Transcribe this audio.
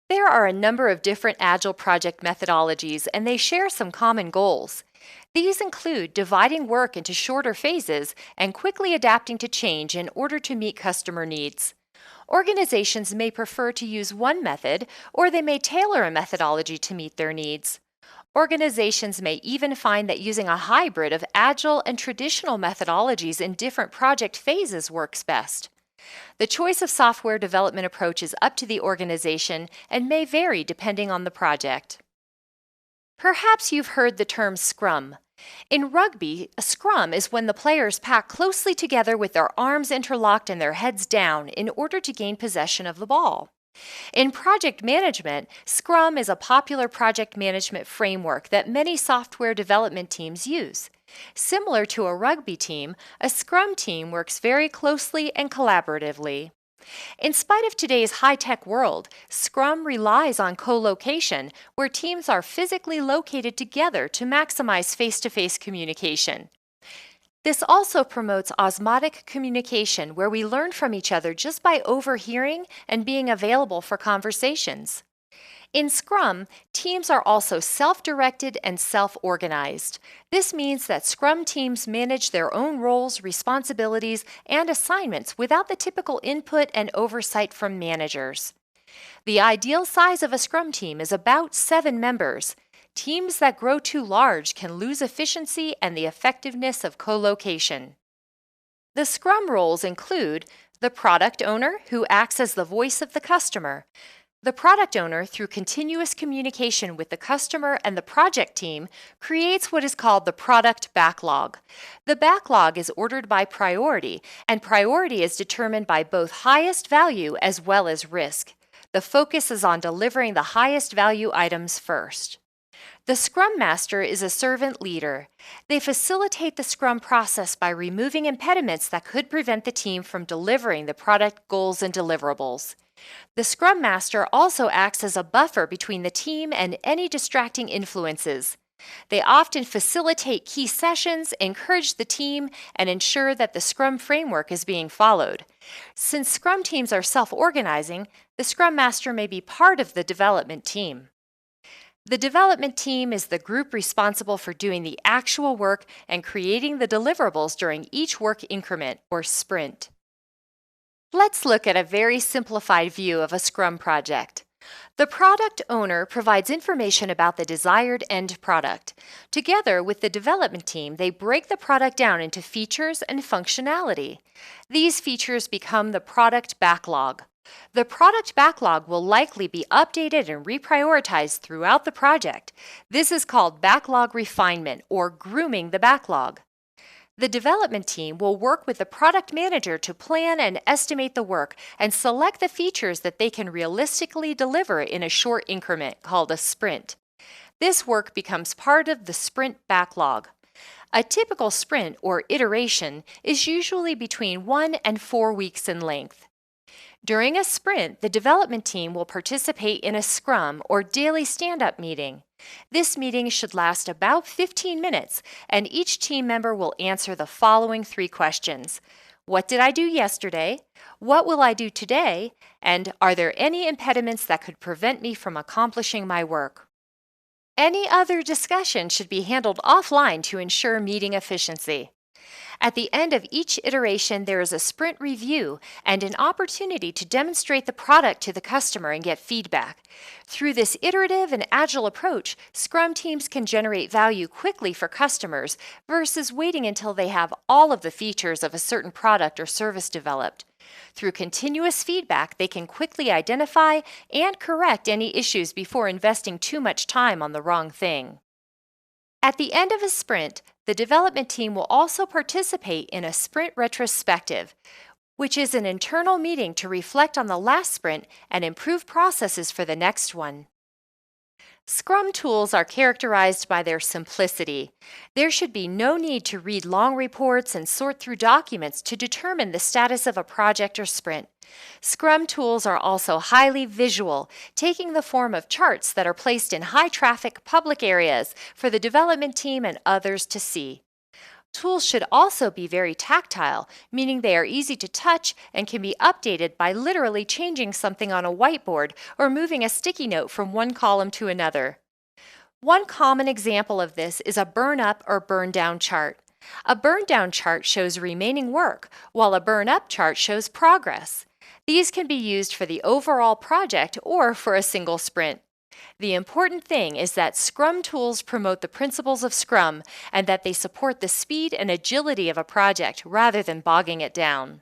There are a number of different Agile project methodologies, and they share some common goals. These include dividing work into shorter phases and quickly adapting to change in order to meet customer needs. Organizations may prefer to use one method, or they may tailor a methodology to meet their needs. Organizations may even find that using a hybrid of agile and traditional methodologies in different project phases works best. The choice of software development approach is up to the organization and may vary depending on the project. Perhaps you've heard the term Scrum. In rugby, a scrum is when the players pack closely together with their arms interlocked and their heads down in order to gain possession of the ball. In project management, Scrum is a popular project management framework that many software development teams use. Similar to a rugby team, a Scrum team works very closely and collaboratively. In spite of today's high-tech world, Scrum relies on co-location, where teams are physically located together to maximize face-to-face communication. This also promotes osmotic communication, where we learn from each other just by overhearing and being available for conversations. In Scrum, teams are also self-directed and self-organized. This means that Scrum teams manage their own roles, responsibilities, and assignments without the typical input and oversight from managers. The ideal size of a Scrum team is about 7 members. Teams that grow too large can lose efficiency and the effectiveness of co-location. The Scrum roles include the product owner, who acts as the voice of the customer. The product owner, through continuous communication with the customer and the project team, creates what is called the product backlog. The backlog is ordered by priority, and priority is determined by both highest value as well as risk. The focus is on delivering the highest value items first. The Scrum Master is a servant leader. They facilitate the Scrum process by removing impediments that could prevent the team from delivering the product goals and deliverables. The Scrum Master also acts as a buffer between the team and any distracting influences. They often facilitate key sessions, encourage the team, and ensure that the Scrum framework is being followed. Since Scrum teams are self-organizing, the Scrum Master may be part of the development team. The development team is the group responsible for doing the actual work and creating the deliverables during each work increment or sprint. Let's look at a very simplified view of a Scrum project. The product owner provides information about the desired end product. Together with the development team, they break the product down into features and functionality. These features become the product backlog. The product backlog will likely be updated and reprioritized throughout the project. This is called backlog refinement or grooming the backlog. The development team will work with the product manager to plan and estimate the work and select the features that they can realistically deliver in a short increment called a sprint. This work becomes part of the sprint backlog. A typical sprint or iteration is usually between 1 and 4 weeks in length. During a sprint, the development team will participate in a Scrum or daily stand-up meeting. This meeting should last about 15 minutes, and each team member will answer the following 3 questions. What did I do yesterday? What will I do today? And are there any impediments that could prevent me from accomplishing my work? Any other discussion should be handled offline to ensure meeting efficiency. At the end of each iteration, there is a sprint review and an opportunity to demonstrate the product to the customer and get feedback. Through this iterative and agile approach, Scrum teams can generate value quickly for customers versus waiting until they have all of the features of a certain product or service developed. Through continuous feedback, they can quickly identify and correct any issues before investing too much time on the wrong thing. At the end of a sprint, the development team will also participate in a sprint retrospective, which is an internal meeting to reflect on the last sprint and improve processes for the next one. Scrum tools are characterized by their simplicity. There should be no need to read long reports and sort through documents to determine the status of a project or sprint. Scrum tools are also highly visual, taking the form of charts that are placed in high-traffic public areas for the development team and others to see. Tools should also be very tactile, meaning they are easy to touch and can be updated by literally changing something on a whiteboard or moving a sticky note from one column to another. One common example of this is a burn up or burn down chart. A burn down chart shows remaining work, while a burn up chart shows progress. These can be used for the overall project or for a single sprint. The important thing is that Scrum tools promote the principles of Scrum and that they support the speed and agility of a project rather than bogging it down.